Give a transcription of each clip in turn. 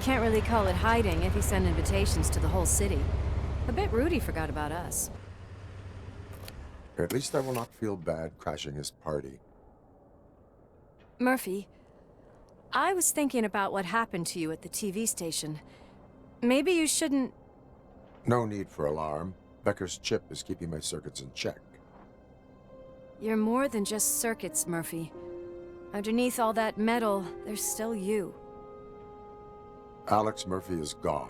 can't really call it hiding if he sent invitations to the whole city. A bit rude he forgot about us. At least I will not feel bad crashing his party. Murphy, I was thinking about what happened to you at the TV station. Maybe you shouldn't... No need for alarm. Becker's chip is keeping my circuits in check. You're more than just circuits, Murphy. Underneath all that metal, there's still you. Alex Murphy is gone.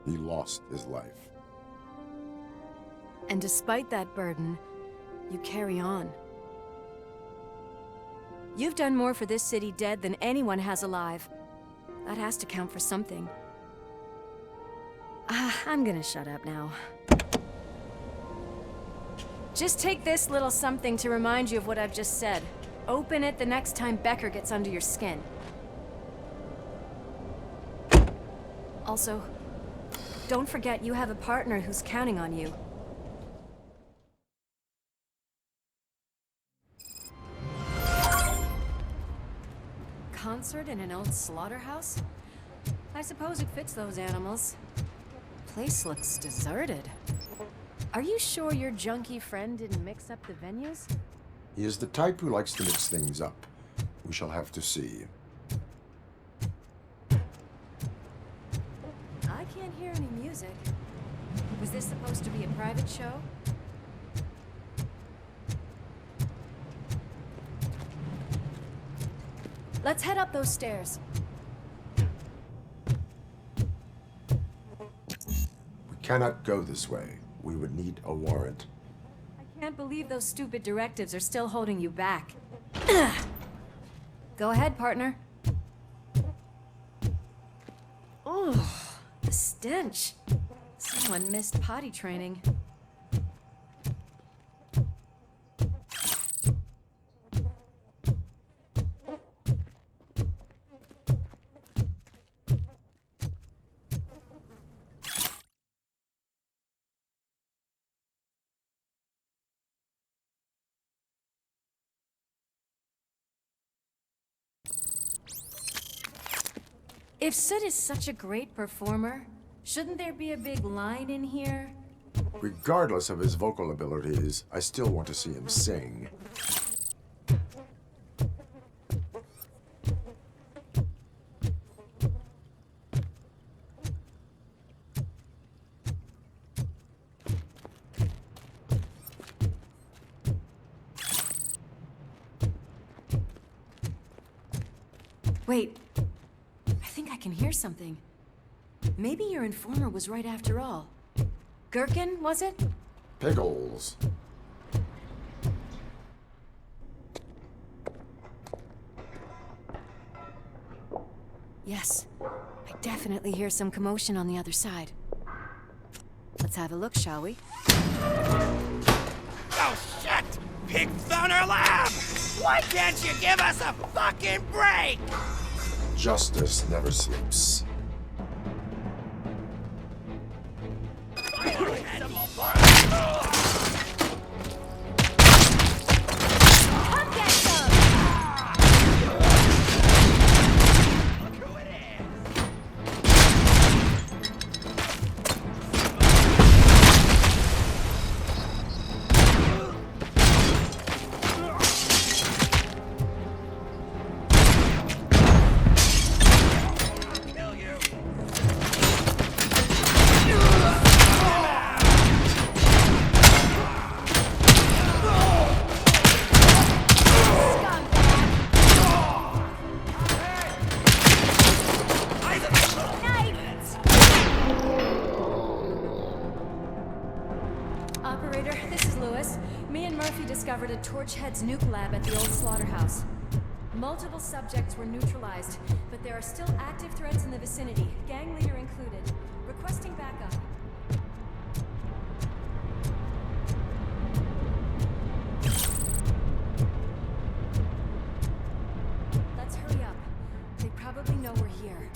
He lost his life. And despite that burden, you carry on. You've done more for this city dead than anyone has alive. That has to count for something. I'm gonna shut up now. Just take this little something to remind you of what I've just said. Open it the next time Becker gets under your skin. Also, don't forget you have a partner who's counting on you. Concert in an old slaughterhouse? I suppose it fits those animals. Place looks deserted. Are you sure your junkie friend didn't mix up the venues? He is the type who likes to mix things up. We shall have to see. I can't hear any music. Was this supposed to be a private show? Let's head up those stairs. We cannot go this way. We would need a warrant. I can't believe those stupid directives are still holding you back. Go ahead, partner. Oh, the stench. Someone missed potty training. If Sid is such a great performer, shouldn't there be a big line in here? Regardless of his vocal abilities, I still want to see him sing. Wait. I think I can hear something. Maybe your informer was right after all. Gherkin, was it? Pickles. Yes. I definitely hear some commotion on the other side. Let's have a look, shall we? Oh, shit! Pigs on our lab! Why can't you give us a fucking break? Justice never sleeps. Operator, this is Lewis. Me and Murphy discovered a Torchhead's nuke lab at the old slaughterhouse. Multiple subjects were neutralized, but there are still active threats in the vicinity, gang leader included. Requesting backup. Let's hurry up. They probably know we're here.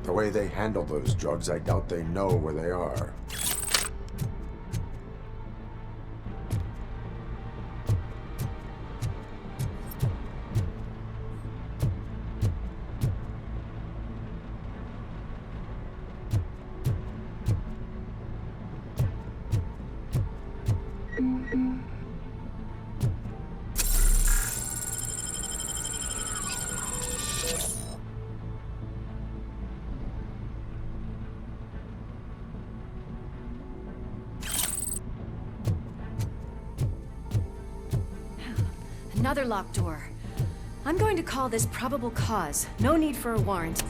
The way they handle those drugs, I doubt they know where they are. Another locked door. I'm going to call this probable cause. No need for a warrant.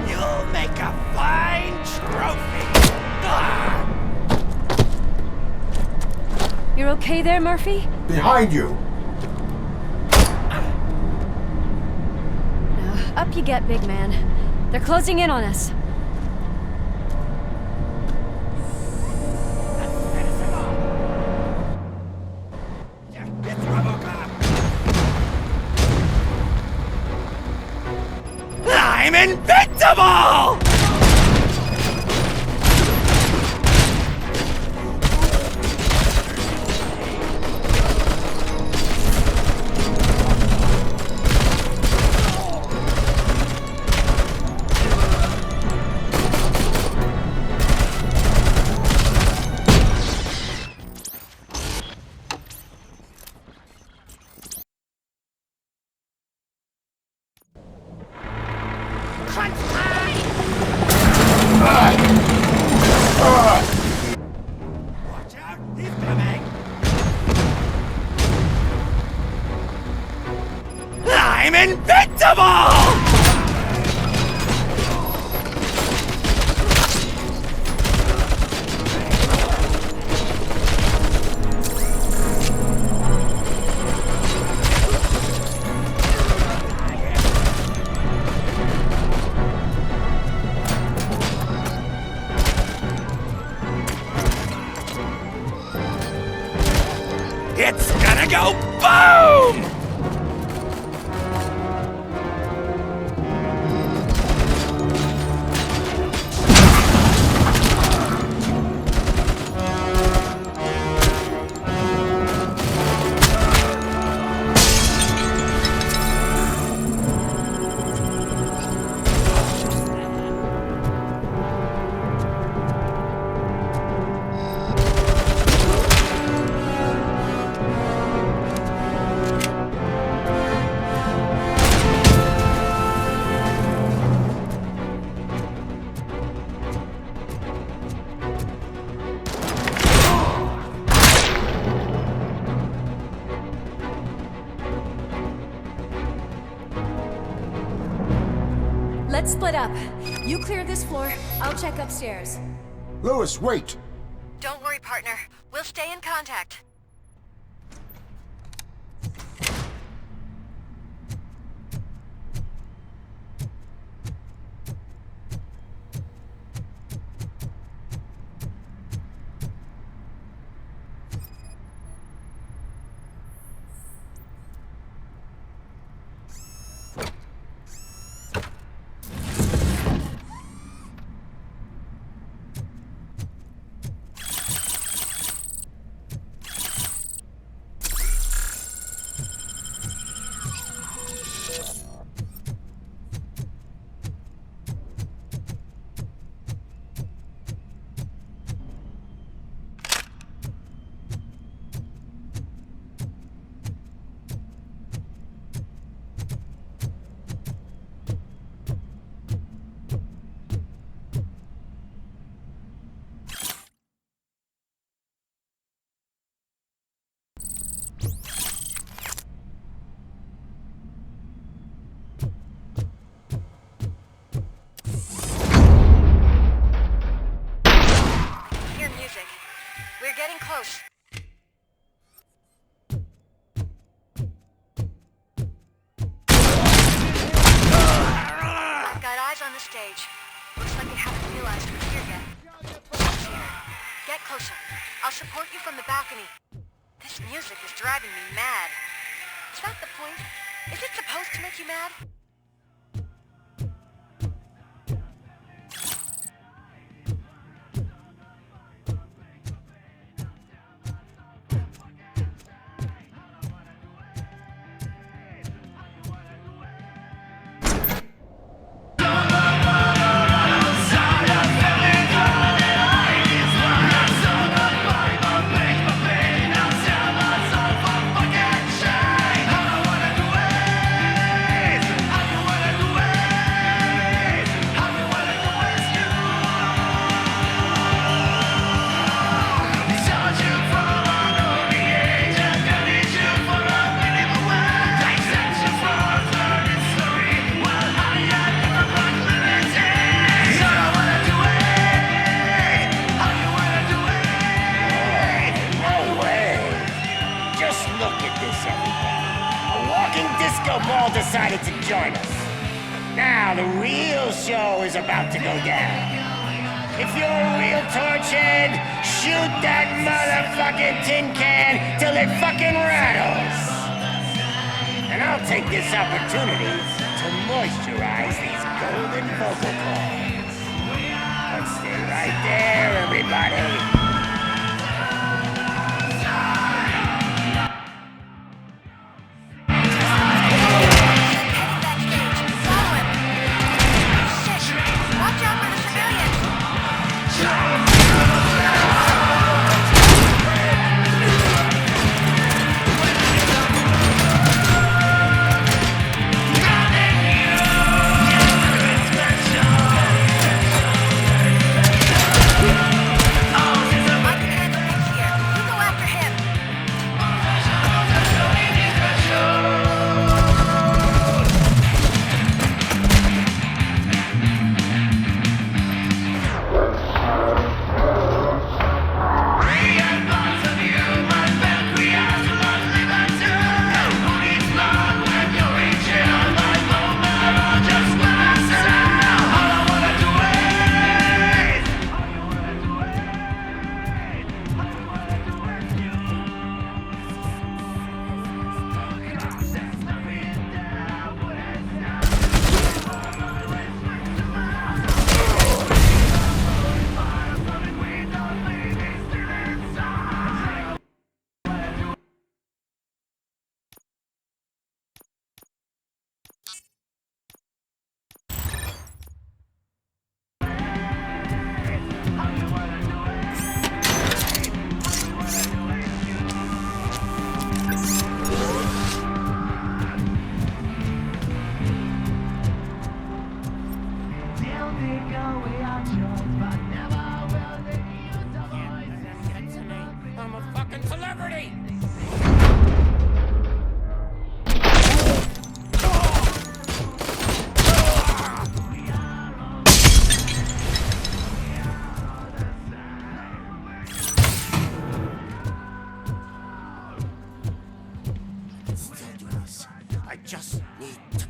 You'll make a fine trophy. You're okay there, Murphy? Behind you! Up you get, big man. They're closing in on us. It's RoboCop. I'm invincible! Crunch time! invincible! It's gonna go boom! Let's split up. You clear this floor, I'll check upstairs. Lewis, wait! Don't worry, partner. We'll stay in contact. We're getting close. I've got eyes on the stage. Looks like they haven't realized we're here yet. It's here. Get closer. I'll support you from the balcony. This music is driving me mad. Is that the point? Is it supposed to make you mad? Ball decided to join us. Now the real show is about to go down. If you're a real torchhead, shoot that motherfucking tin can till it fucking rattles. And I'll take this opportunity to moisturize these golden vocal cords. But stay right there, everybody. Oh,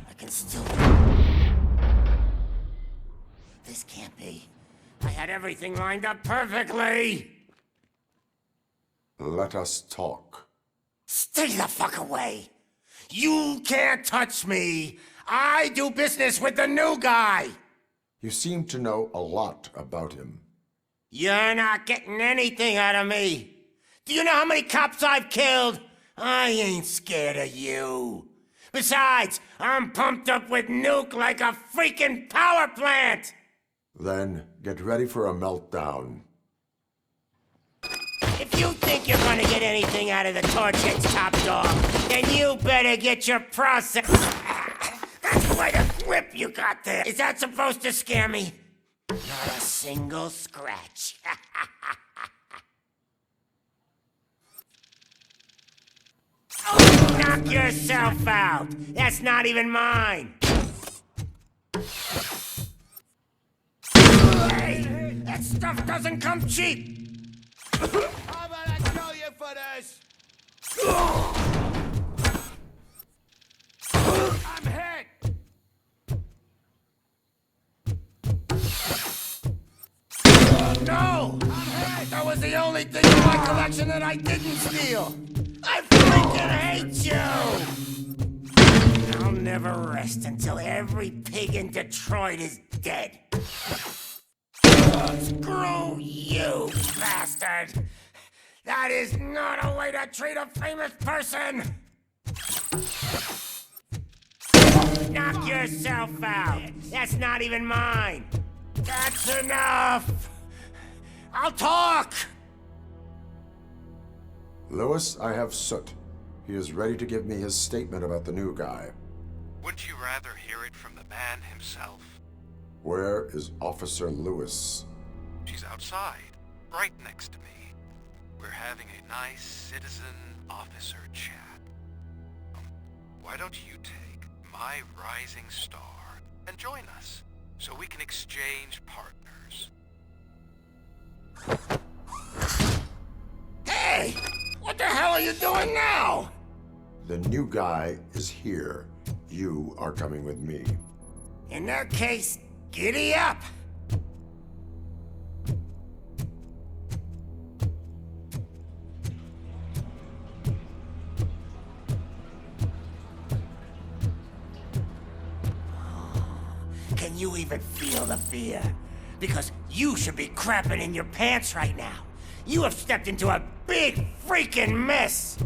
I can still... This can't be. I had everything lined up perfectly! Let us talk. Stay the fuck away! You can't touch me! I do business with the new guy! You seem to know a lot about him. You're not getting anything out of me! Do you know how many cops I've killed? I ain't scared of you. Besides, I'm pumped up with nuke like a freaking power plant! Then get ready for a meltdown. If you think you're gonna get anything out of the Torchhead's top dog, then you better get your process... That's quite a grip you got there. Is that supposed to scare me? Not a single scratch. Oh, knock yourself out. That's not even mine. Hey, that stuff doesn't come cheap. How about I kill you for this? I'm hit! No! That was the only thing in my collection that I didn't steal! I freaking hate you! I'll never rest until every pig in Detroit is dead. Screw you, bastard! That is not a way to treat a famous person! Knock yourself out! That's not even mine! That's enough! I'll talk! Lewis, I have Soot. He is ready to give me his statement about the new guy. Wouldn't you rather hear it from the man himself? Where is Officer Lewis? She's outside, right next to me. We're having a nice citizen-officer chat. Why don't you take my rising star and join us, so we can exchange partners? Hey! What the hell are you doing now? The new guy is here. You are coming with me. In that case, giddy up! Can you even feel the fear? Because you should be crapping in your pants right now. You have stepped into a big freaking mess!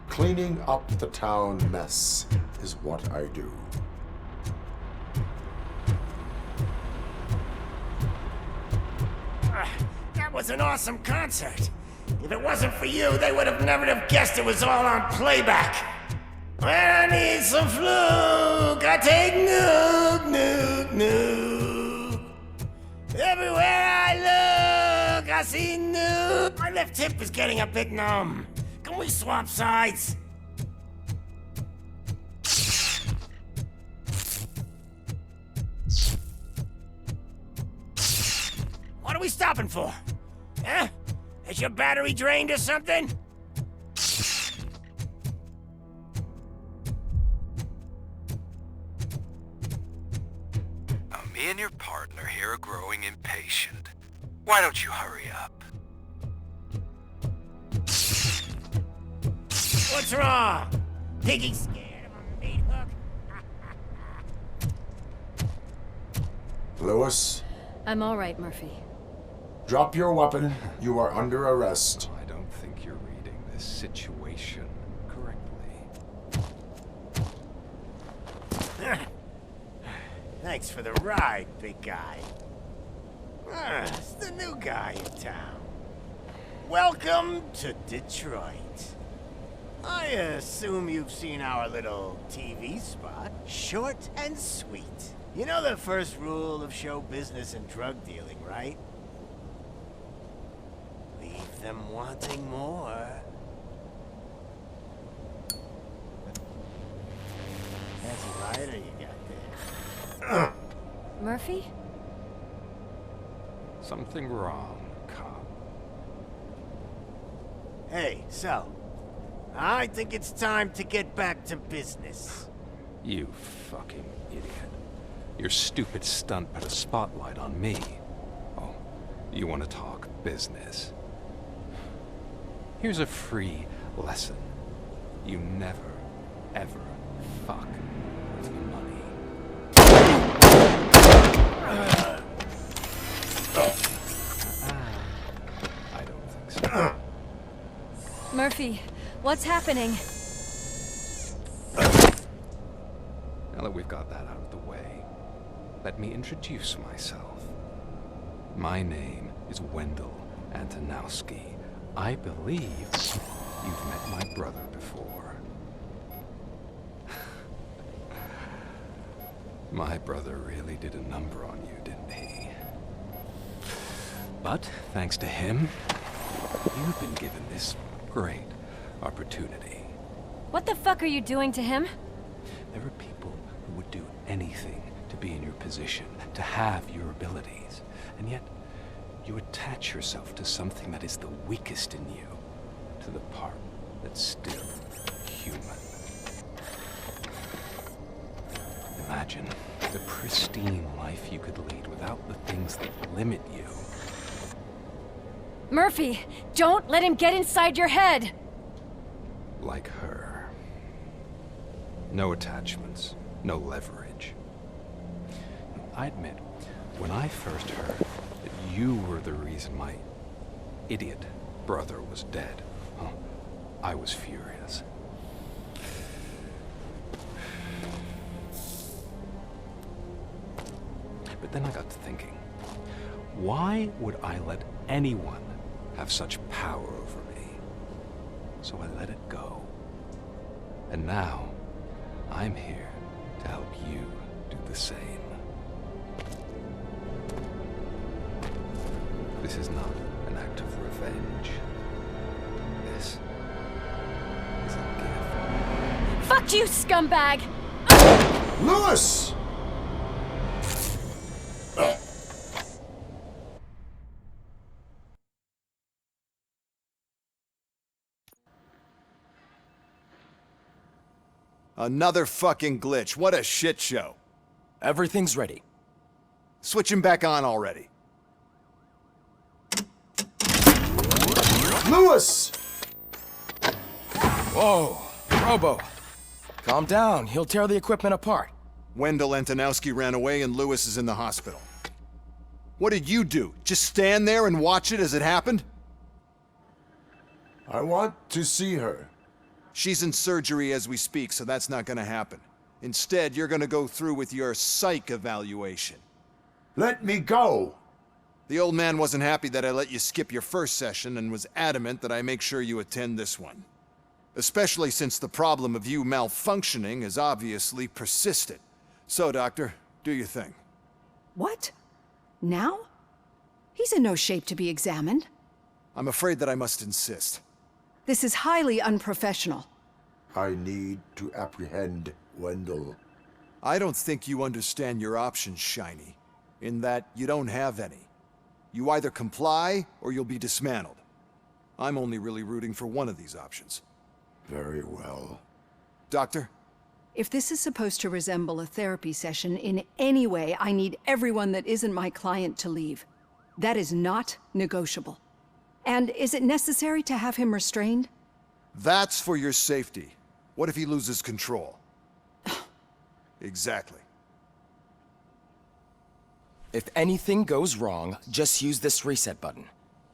Cleaning up the town mess is what I do. That was an awesome concert. If it wasn't for you, they would have never have guessed it was all on playback. When I need some fluke, I take nuke, nuke, nuke. Everywhere I look, I see nuke. My left hip is getting a bit numb. Can we swap sides? What are we stopping for? Huh? Is your battery drained or something? Now, me and your partner here are growing impatient. Why don't you hurry up? What's wrong? Piggy scared of a meat hook? Lewis, I'm all right, Murphy. drop your weapon. You are under arrest. I don't think you're reading this situation correctly. Thanks for the ride, big guy. It's the new guy in town. Welcome to Detroit. I assume you've seen our little TV spot. Short and sweet. You know the first rule of show business and drug dealing, right? Leave them wanting more. That's a lighter you got there. Murphy? Something wrong, cop. Hey, so, I think it's time to get back to business. You fucking idiot. Your stupid stunt put a spotlight on me. Oh, you want to talk business? Here's a free lesson. You never, ever fuck with the money. I don't think so. Murphy, what's happening? Now that we've got that out of the way, let me introduce myself. My name is Wendell Antonowski. I believe you've met my brother before. My brother really did a number on you, didn't he? But thanks to him, you've been given this great opportunity. What the fuck are you doing to him? There are people who would do anything to be in your position, to have your abilities, and yet you attach yourself to something that is the weakest in you, to the part that's still human. Imagine the pristine life you could lead without the things that limit you. Murphy, don't let him get inside your head! Like her. No attachments, no leverage. I admit, when I first heard that you were the reason my idiot brother was dead, I was furious. But then I got to thinking, why would I let anyone have such power over me? So I let it go. And now, I'm here to help you do the same. This is not an act of revenge. This is a gift. Fuck you, scumbag! Lewis! Another fucking glitch. What a shit show. Everything's ready. Switch him back on already. Lewis! Whoa, Robo. Calm down, he'll tear the equipment apart. Wendell Antonowski ran away and Lewis is in the hospital. What did you do? Just stand there and watch it as it happened? I want to see her. She's in surgery as we speak, so that's not gonna happen. Instead, you're gonna go through with your psych evaluation. Let me go! The old man wasn't happy that I let you skip your first session and was adamant that I make sure you attend this one. Especially since the problem of you malfunctioning has obviously persisted. So, Doctor, do your thing. What? Now? He's in no shape to be examined. I'm afraid that I must insist. This is highly unprofessional. I need to apprehend Wendell. I don't think you understand your options, Shiny, in that you don't have any. You either comply or you'll be dismantled. I'm only really rooting for one of these options. Very well. Doctor? If this is supposed to resemble a therapy session in any way, I need everyone that isn't my client to leave. That is not negotiable. And is it necessary to have him restrained? That's for your safety. What if he loses control? Exactly. If anything goes wrong, just use this reset button.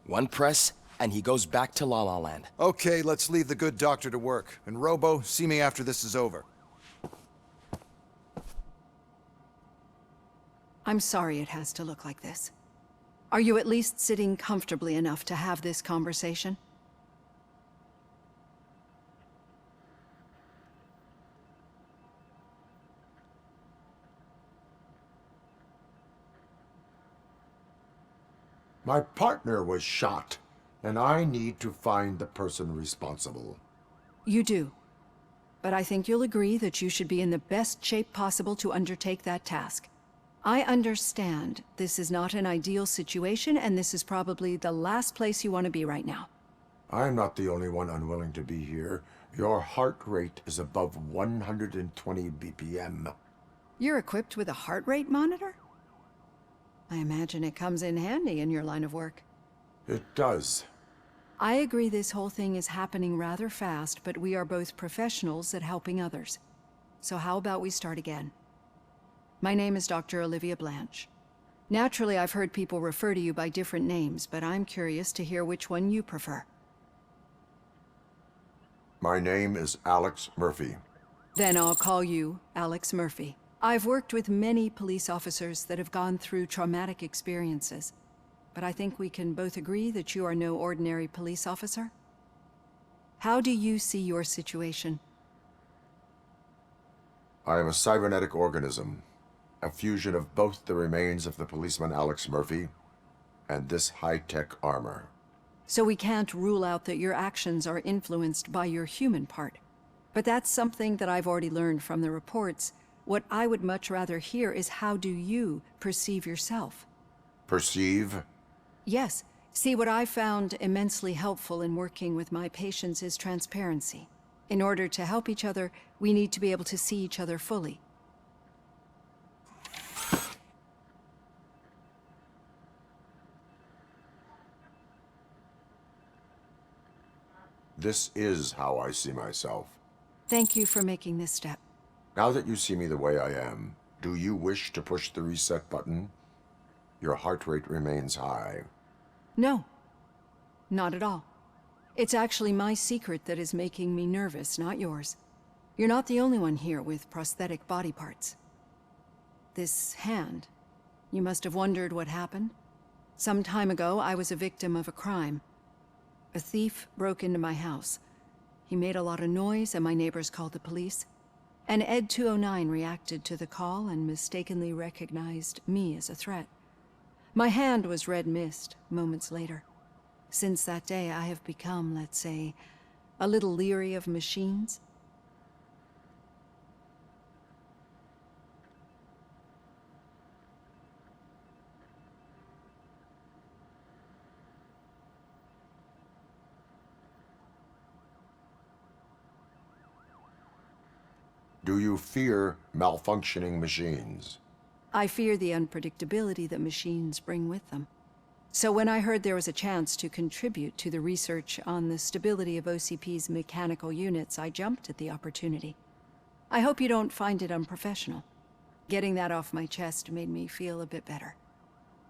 One press, and he goes back to La La Land. Okay, let's leave the good doctor to work. And Robo, see me after this is over. I'm sorry it has to look like this. Are you at least sitting comfortably enough to have this conversation? My partner was shot, and I need to find the person responsible. You do. But I think you'll agree that you should be in the best shape possible to undertake that task. I understand this is not an ideal situation, and this is probably the last place you want to be right now. I'm not the only one unwilling to be here. Your heart rate is above 120 BPM. You're equipped with a heart rate monitor? I imagine it comes in handy in your line of work. It does. I agree this whole thing is happening rather fast, but we are both professionals at helping others. So how about we start again? My name is Dr. Olivia Blanche. Naturally, I've heard people refer to you by different names, but I'm curious to hear which one you prefer. My name is Alex Murphy. Then I'll call you Alex Murphy. I've worked with many police officers that have gone through traumatic experiences, but I think we can both agree that you are no ordinary police officer. How do you see your situation? I am a cybernetic organism, a fusion of both the remains of the policeman Alex Murphy and this high-tech armor. So we can't rule out that your actions are influenced by your human part. But that's something that I've already learned from the reports. What I would much rather hear is how do you perceive yourself? Perceive? Yes. See, what I found immensely helpful in working with my patients is transparency. In order to help each other, we need to be able to see each other fully. This is how I see myself. Thank you for making this step. Now that you see me the way I am, do you wish to push the reset button? Your heart rate remains high. No, not at all. It's actually my secret that is making me nervous, not yours. You're not the only one here with prosthetic body parts. This hand, you must have wondered what happened. Some time ago, I was a victim of a crime. A thief broke into my house. He made a lot of noise and my neighbors called the police. And Ed 209 reacted to the call and mistakenly recognized me as a threat. My hand was red mist moments later. Since that day, I have become, let's say, a little leery of machines. Do you fear malfunctioning machines? I fear the unpredictability that machines bring with them. So when I heard there was a chance to contribute to the research on the stability of OCP's mechanical units, I jumped at the opportunity. I hope you don't find it unprofessional. Getting that off my chest made me feel a bit better.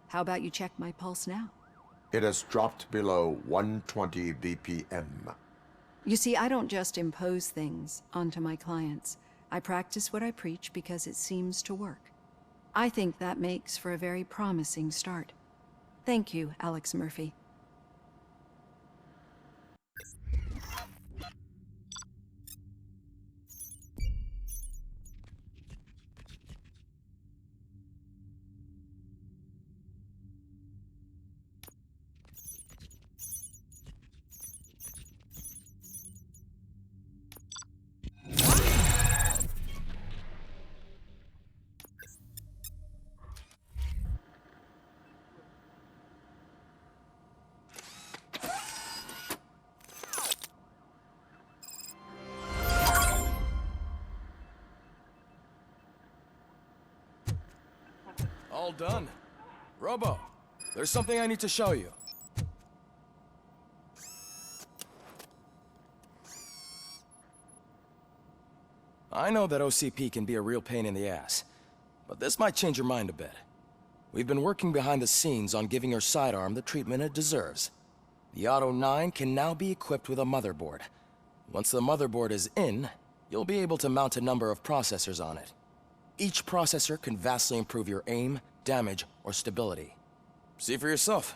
How about you check my pulse now? It has dropped below 120 BPM. You see, I don't just impose things onto my clients. I practice what I preach because it seems to work. I think that makes for a very promising start. Thank you, Alex Murphy. All done. Robo, there's something I need to show you. I know that OCP can be a real pain in the ass, but this might change your mind a bit. We've been working behind the scenes on giving your sidearm the treatment it deserves. The Auto 9 can now be equipped with a motherboard. Once the motherboard is in, you'll be able to mount a number of processors on it. Each processor can vastly improve your aim, damage, or stability. See for yourself.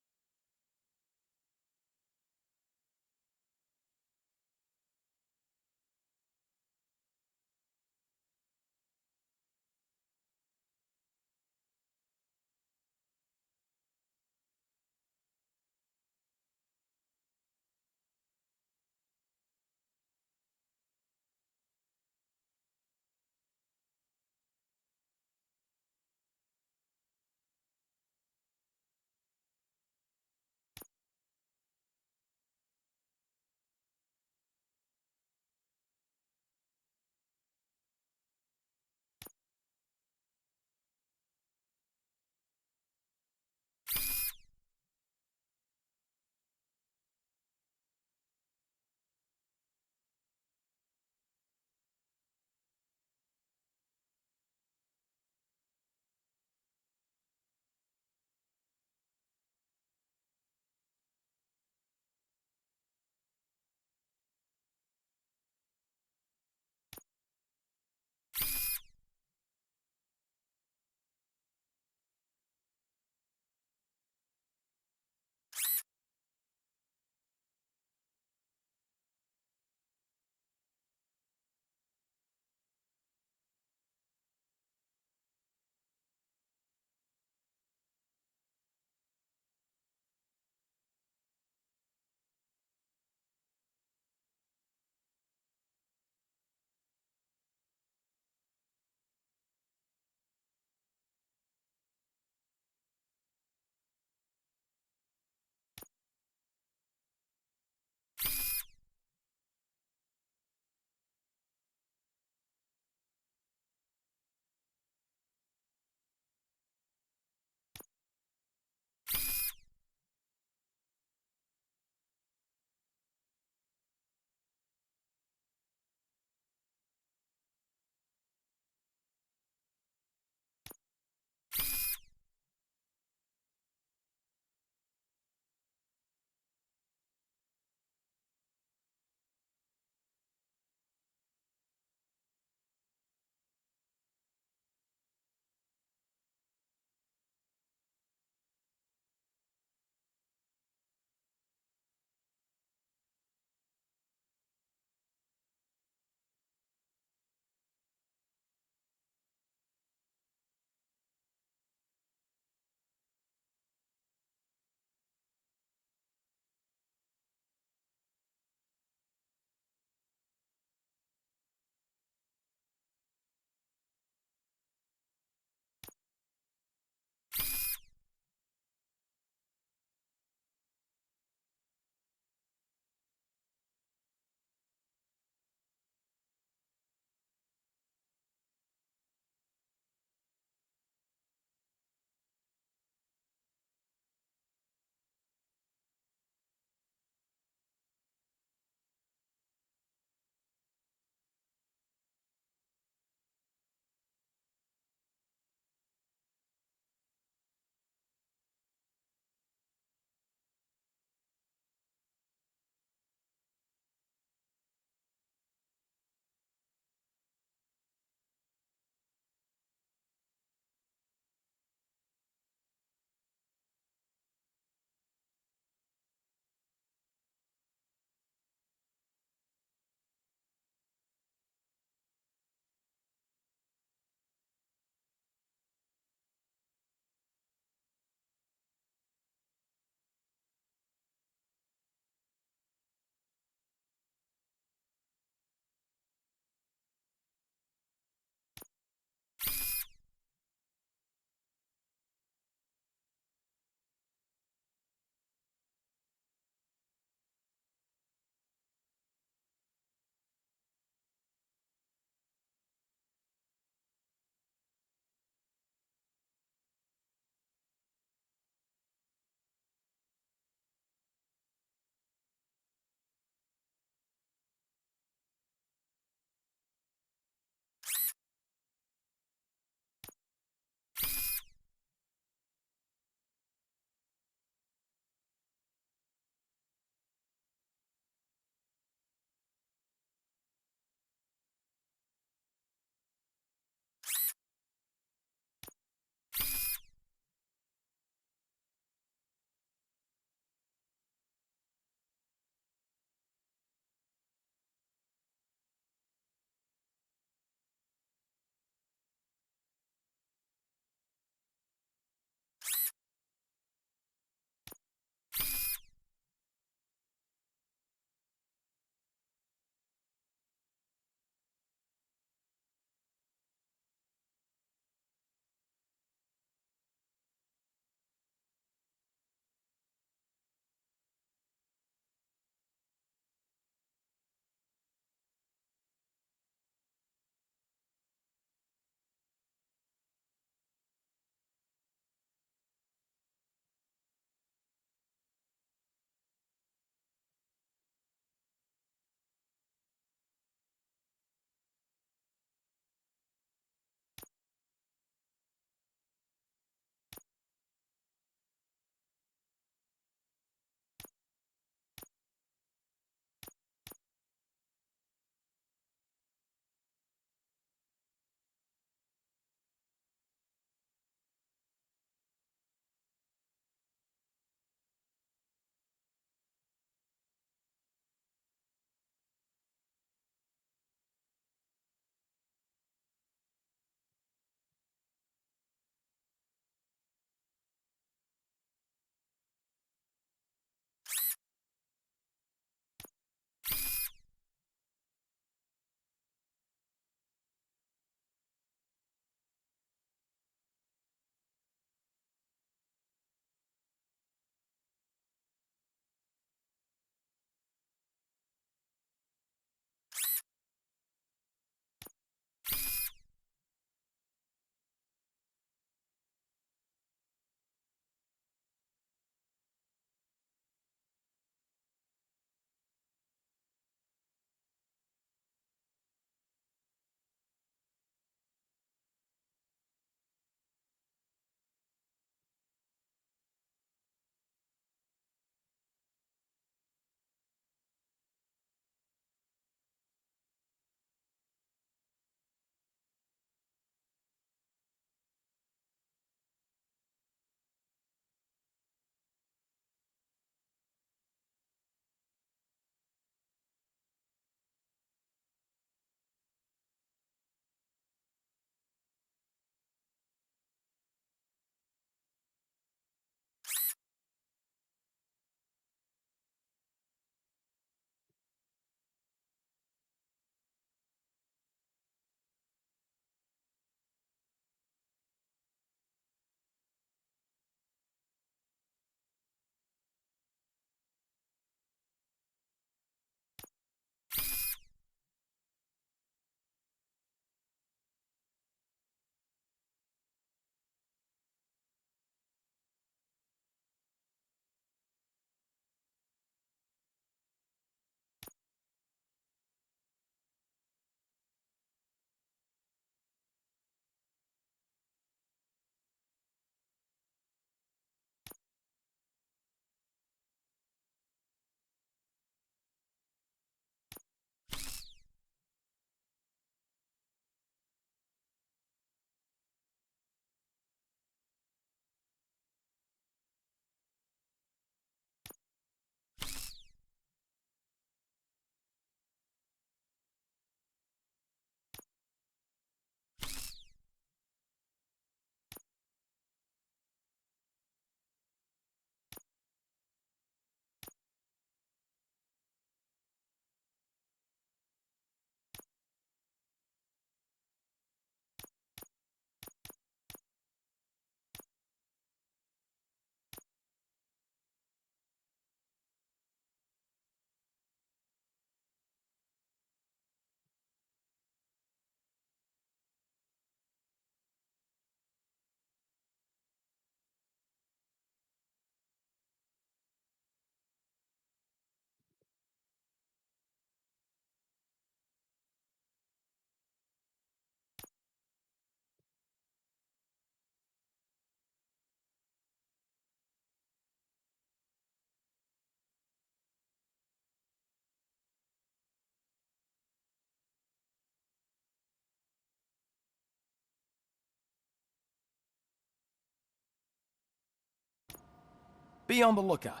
Be on the lookout.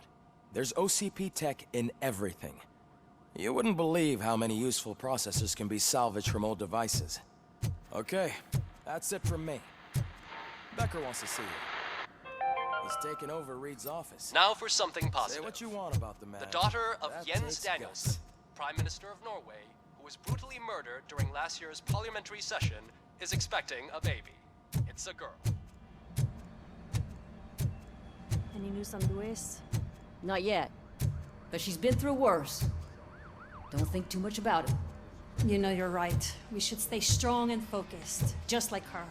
There's OCP tech in everything. You wouldn't believe how many useful processors can be salvaged from old devices. Okay, that's it from me. Becker wants to see you. He's taken over Reed's office. Now for something positive. Say what you want about the man. The daughter of That Jens takes Danielson, guts. Prime Minister of Norway, who was brutally murdered during last year's parliamentary session, is expecting a baby. It's a girl. Any news on Luis? Not yet. But she's been through worse. Don't think too much about it. You know you're right. We should stay strong and focused, just like her.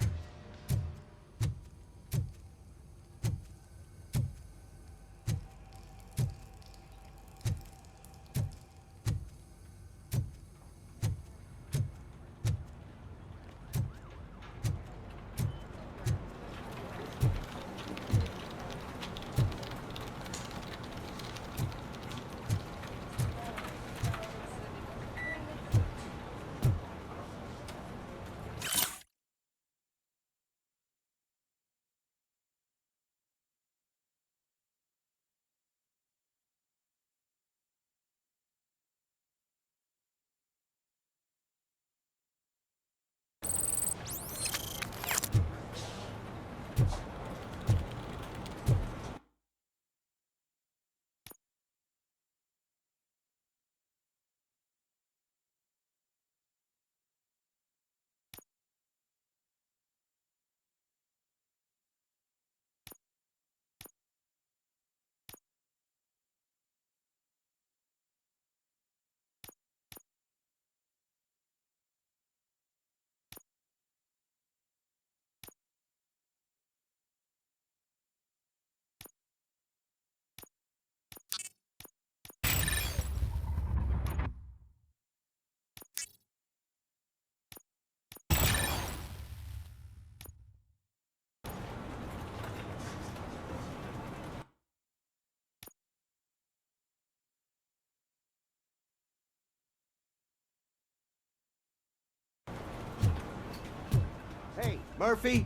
Hey, Murphy,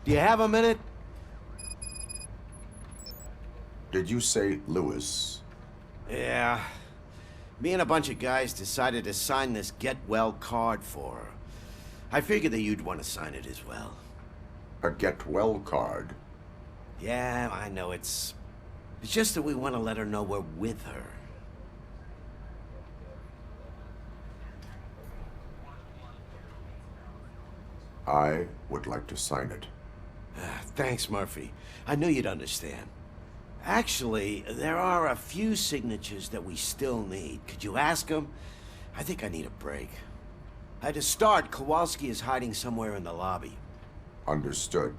do you have a minute? Did you say Lewis? Yeah. Me and a bunch of guys decided to sign this get well card for her. I figured that you'd want to sign it as well. A get well card? Yeah, I know it's just that we want to let her know we're with her. I would like to sign it. Thanks, Murphy. I knew you'd understand. Actually, there are a few signatures that we still need. Could you ask them? I think I need a break. To start, Kowalski is hiding somewhere in the lobby. Understood.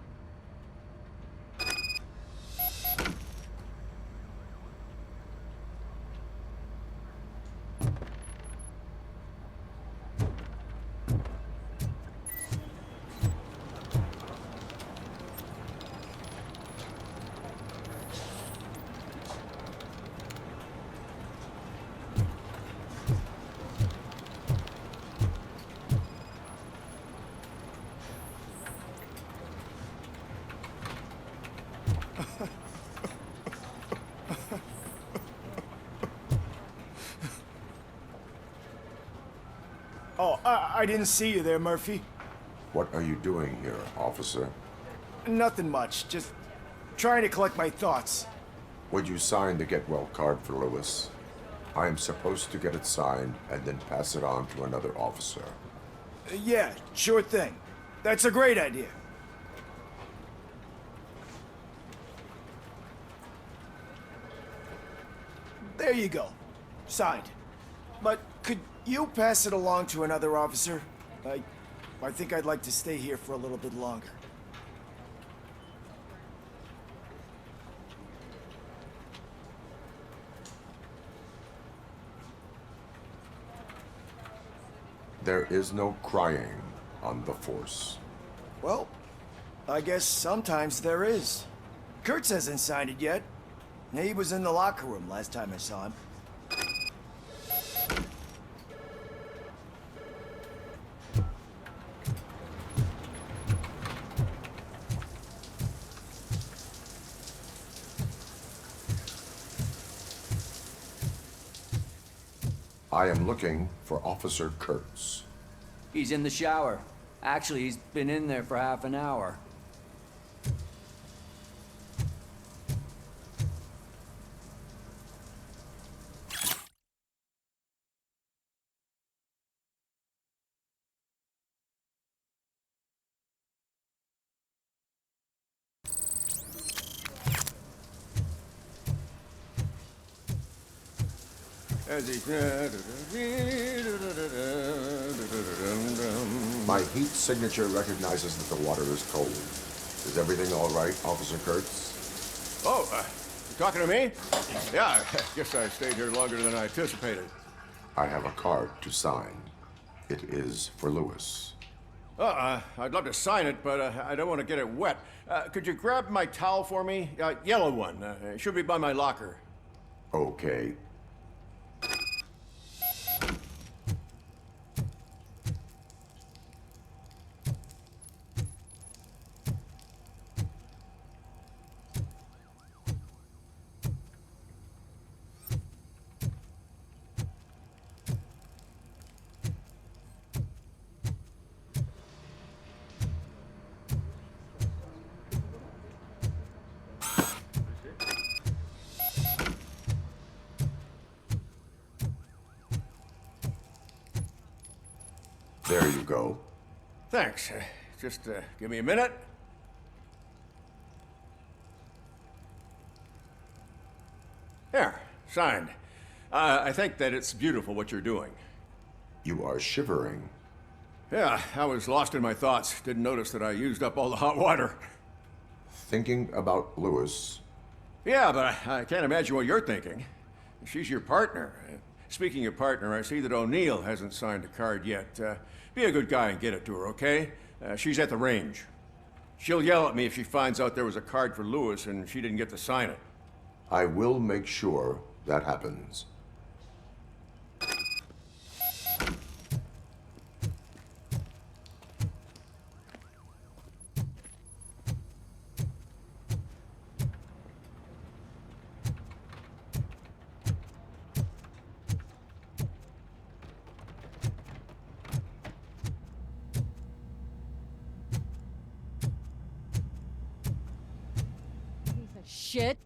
Oh, I didn't see you there, Murphy. What are you doing here, officer? Nothing much, just trying to collect my thoughts. Would you sign the get well card for Lewis? I am supposed to get it signed and then pass it on to another officer. Yeah, sure thing. That's a great idea. There you go. Signed. But could you pass it along to another officer? I think I'd like to stay here for a little bit longer. There is no crying on the force. Well, I guess sometimes there is. Kurtz hasn't signed it yet. He was in the locker room last time I saw him. I am looking for Officer Kurtz. He's in the shower. Actually, he's been in there for half an hour. My heat signature recognizes that the water is cold. Is everything all right, Officer Kurtz? Oh, you talking to me? Yeah, I guess I stayed here longer than I anticipated. I have a card to sign. It is for Lewis. I'd love to sign it, but I don't want to get it wet. Could you grab my towel for me? Yellow one. It should be by my locker. Okay. There you go. Thanks. Just give me a minute. There, signed. I think that it's beautiful what you're doing. You are shivering. Yeah, I was lost in my thoughts. Didn't notice that I used up all the hot water. Thinking about Lewis. Yeah, but I can't imagine what you're thinking. She's your partner. Speaking of partner, I see that O'Neill hasn't signed a card yet. Be a good guy and get it to her, okay? She's at the range. She'll yell at me if she finds out there was a card for Lewis and she didn't get to sign it. I will make sure that happens. Shit.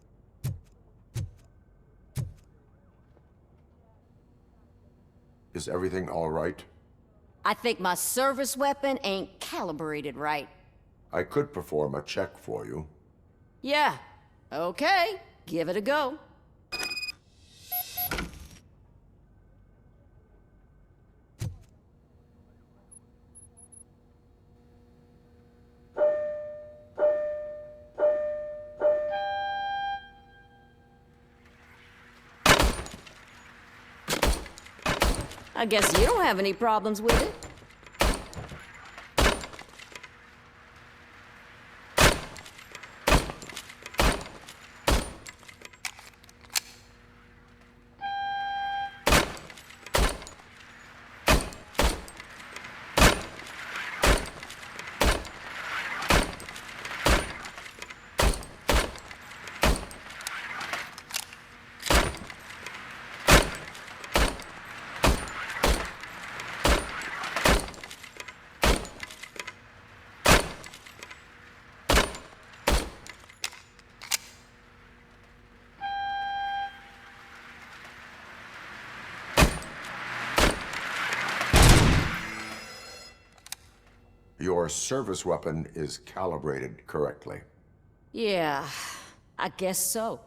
Is everything all right? I think my service weapon ain't calibrated right. I could perform a check for you. Yeah. Okay. Give it a go. I guess you don't have any problems with it. Your service weapon is calibrated correctly. Yeah, I guess so.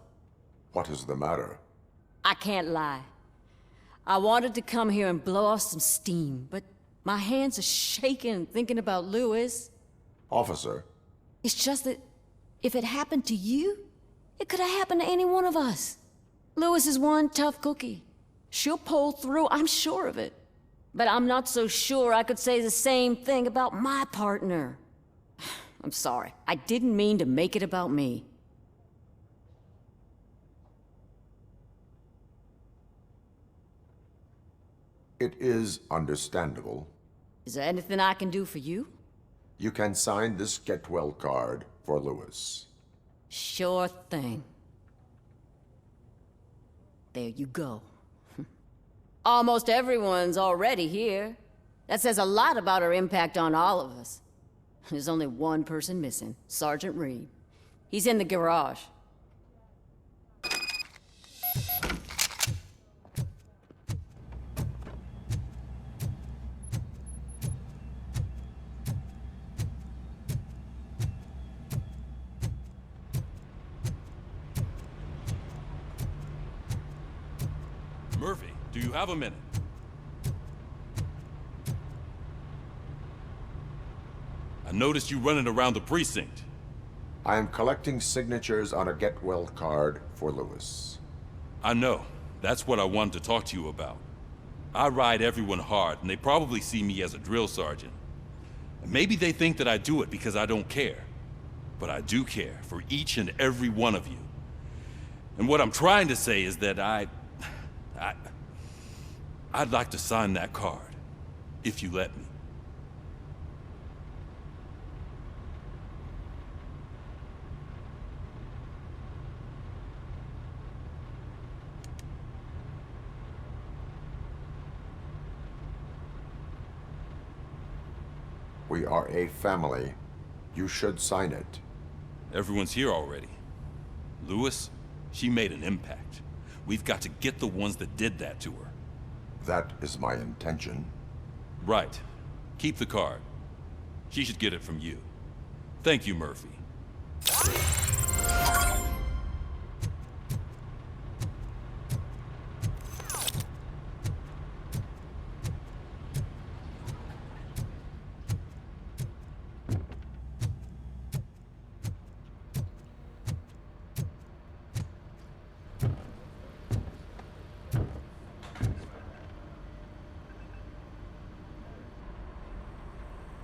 What is the matter? I can't lie. I wanted to come here and blow off some steam, but my hands are shaking thinking about Lewis. Officer. It's just that if it happened to you, it could have happened to any one of us. Lewis is one tough cookie. She'll pull through, I'm sure of it. But I'm not so sure I could say the same thing about my partner. I'm sorry. I didn't mean to make it about me. It is understandable. Is there anything I can do for you? You can sign this get well card for Lewis. Sure thing. There you go. Almost everyone's already here. That says a lot about her impact on all of us. There's only one person missing, Sergeant Reed. He's in the garage. Murphy, do you have a minute? I noticed you running around the precinct. I am collecting signatures on a get well card for Lewis. I know. That's what I wanted to talk to you about. I ride everyone hard, and they probably see me as a drill sergeant. And maybe they think that I do it because I don't care. But I do care for each and every one of you. And what I'm trying to say is that I'd like to sign that card, if you let me. We are a family. You should sign it. Everyone's here already. Lewis, she made an impact. We've got to get the ones that did that to her. That is my intention. Right. Keep the card. She should get it from you. Thank you, Murphy.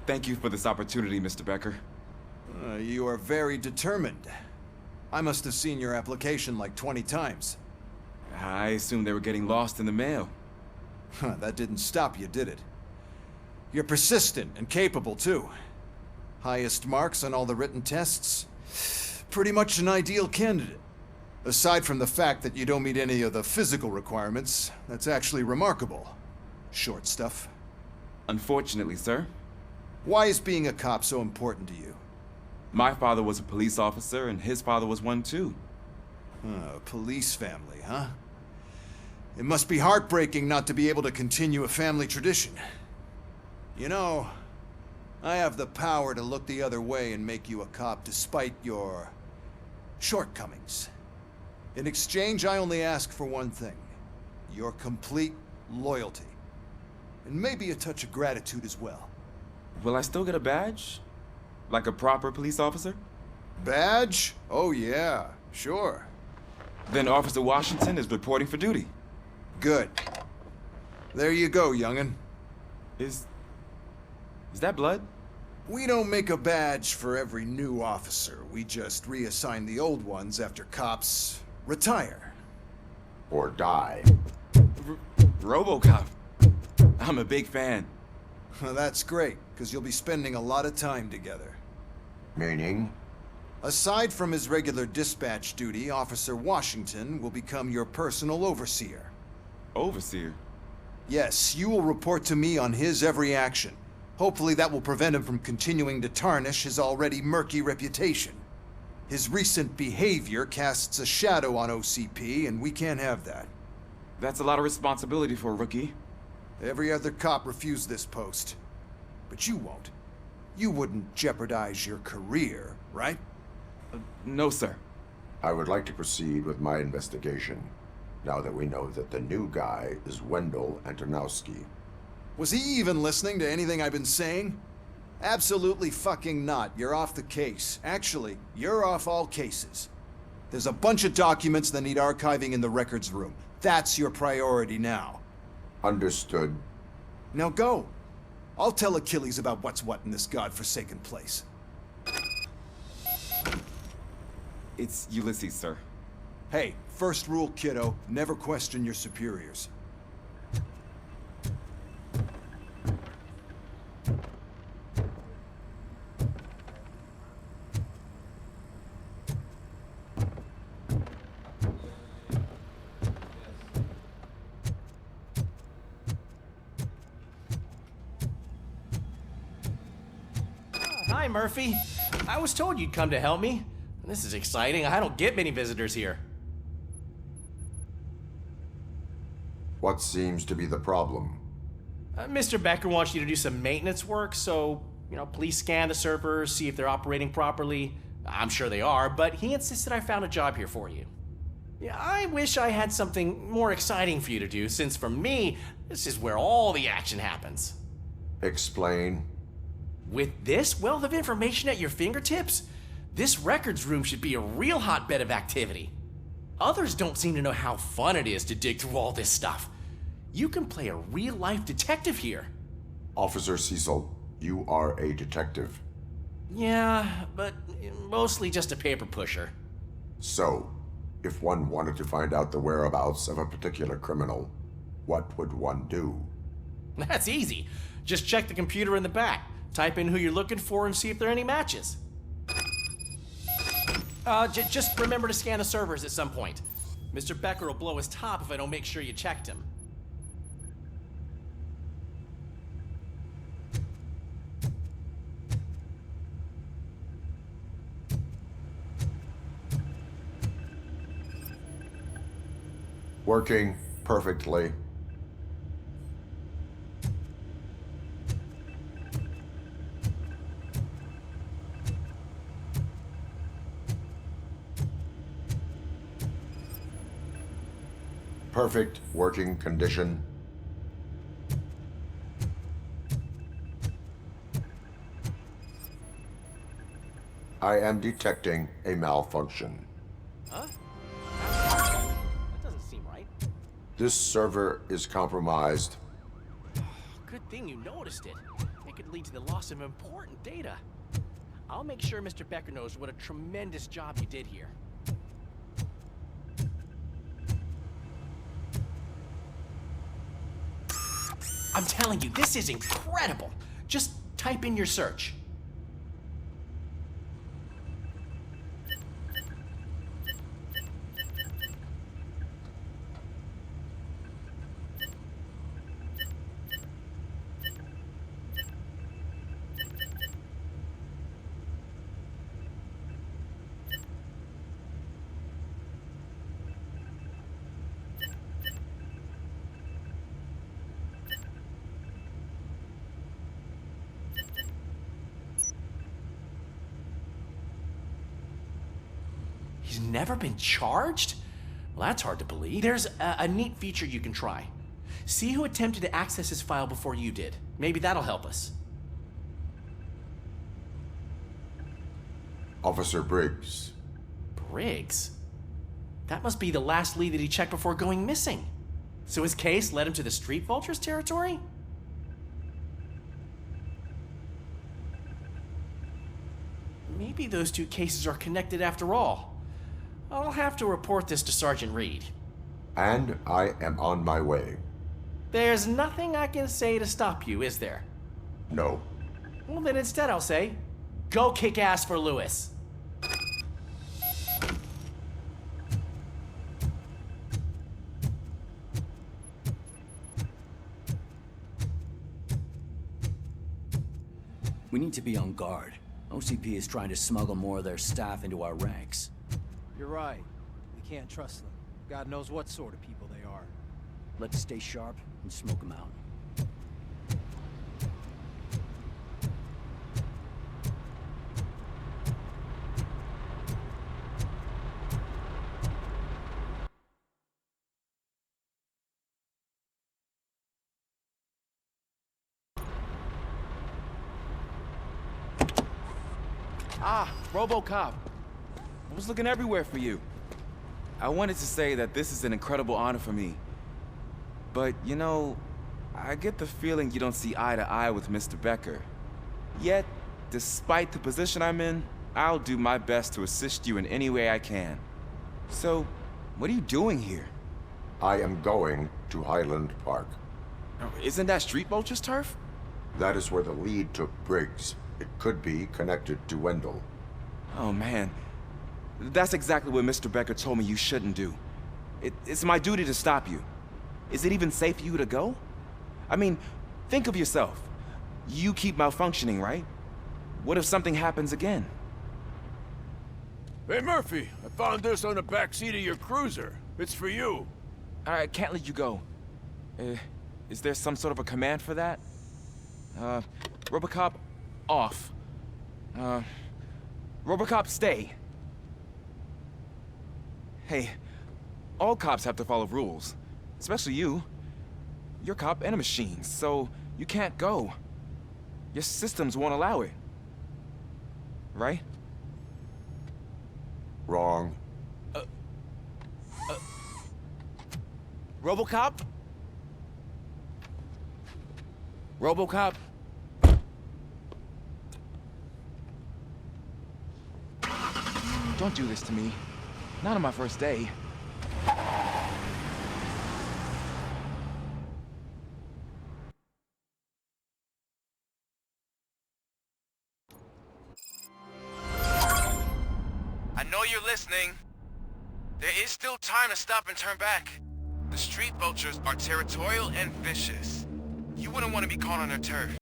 Thank you for this opportunity, Mr. Becker. You are very determined. I must have seen your application like 20 times. I assumed they were getting lost in the mail. That didn't stop you, did it? You're persistent and capable, too. Highest marks on all the written tests. Pretty much an ideal candidate. Aside from the fact that you don't meet any of the physical requirements, that's actually remarkable. Short stuff. Unfortunately, sir. Why is being a cop so important to you? My father was a police officer, and his father was one too. A police family, huh? It must be heartbreaking not to be able to continue a family tradition. You know, I have the power to look the other way and make you a cop despite your shortcomings. In exchange, I only ask for one thing. Your complete loyalty. And maybe a touch of gratitude as well. Will I still get a badge? Like a proper police officer? Badge? Oh yeah, sure. Then Officer Washington is reporting for duty. Good. There you go, young'un. Is that blood? We don't make a badge for every new officer. We just reassign the old ones after cops retire. Or die. RoboCop. I'm a big fan. That's great, because you'll be spending a lot of time together. Meaning? Aside from his regular dispatch duty, Officer Washington will become your personal overseer. Overseer? Yes, you will report to me on his every action. Hopefully that will prevent him from continuing to tarnish his already murky reputation. His recent behavior casts a shadow on OCP, and we can't have that. That's a lot of responsibility for a rookie. Every other cop refused this post. But you won't. You wouldn't jeopardize your career, right? No, sir. I would like to proceed with my investigation, now that we know that the new guy is Wendell Antonowski. Was he even listening to anything I've been saying? Absolutely fucking not. You're off the case. Actually, you're off all cases. There's a bunch of documents that need archiving in the records room. That's your priority now. Understood. Now go. I'll tell Achilles about what's what in this godforsaken place. It's Ulysses, sir. Hey, first rule, kiddo, never question your superiors. Hi, Murphy. I was told you'd come to help me. This is exciting. I don't get many visitors here. What seems to be the problem? Mr. Becker wants you to do some maintenance work, so, please scan the servers, see if they're operating properly. I'm sure they are, but he insisted I found a job here for you. Yeah, I wish I had something more exciting for you to do, since for me, this is where all the action happens. Explain. With this wealth of information at your fingertips, this records room should be a real hotbed of activity. Others don't seem to know how fun it is to dig through all this stuff. You can play a real-life detective here. Officer Cecil, you are a detective. Yeah, but mostly just a paper pusher. So, if one wanted to find out the whereabouts of a particular criminal, what would one do? That's easy. Just check the computer in the back, type in who you're looking for, and see if there are any matches. Just remember to scan the servers at some point. Mr. Becker will blow his top if I don't make sure you checked him. Working perfectly. Perfect working condition. I am detecting a malfunction. Huh? That doesn't seem right. This server is compromised. Good thing you noticed it. It could lead to the loss of important data. I'll make sure Mr. Becker knows what a tremendous job you did here. I'm telling you, this is incredible. Just type in your search. He's never been charged? Well, that's hard to believe. There's a neat feature you can try. See who attempted to access his file before you did. Maybe that'll help us. Officer Briggs. Briggs? That must be the last lead that he checked before going missing. So his case led him to the Street Vultures territory? Maybe those two cases are connected after all. I'll have to report this to Sergeant Reed. And I am on my way. There's nothing I can say to stop you, is there? No. Well, then instead I'll say, go kick ass for Lewis. We need to be on guard. OCP is trying to smuggle more of their staff into our ranks. You're right. We can't trust them. God knows what sort of people they are. Let's stay sharp and smoke them out. Ah, RoboCop. I was looking everywhere for you. I wanted to say that this is an incredible honor for me. But, you know, I get the feeling you don't see eye to eye with Mr. Becker. Yet, despite the position I'm in, I'll do my best to assist you in any way I can. So, what are you doing here? I am going to Highland Park. Isn't that Street Vulture's turf? That is where the lead took Briggs. It could be connected to Wendell. Oh, man. That's exactly what Mr. Becker told me you shouldn't do. It's my duty to stop you. Is it even safe for you to go? I mean, think of yourself. You keep malfunctioning, right? What if something happens again? Hey, Murphy, I found this on the back seat of your cruiser. It's for you. I can't let you go. Is there some sort of a command for that? RoboCop, off. RoboCop, stay. Hey, all cops have to follow rules. Especially you. You're a cop and a machine, so you can't go. Your systems won't allow it. Right? Wrong. RoboCop? RoboCop? Don't do this to me. Not on my first day. I know you're listening. There is still time to stop and turn back. The street vultures are territorial and vicious. You wouldn't want to be caught on their turf.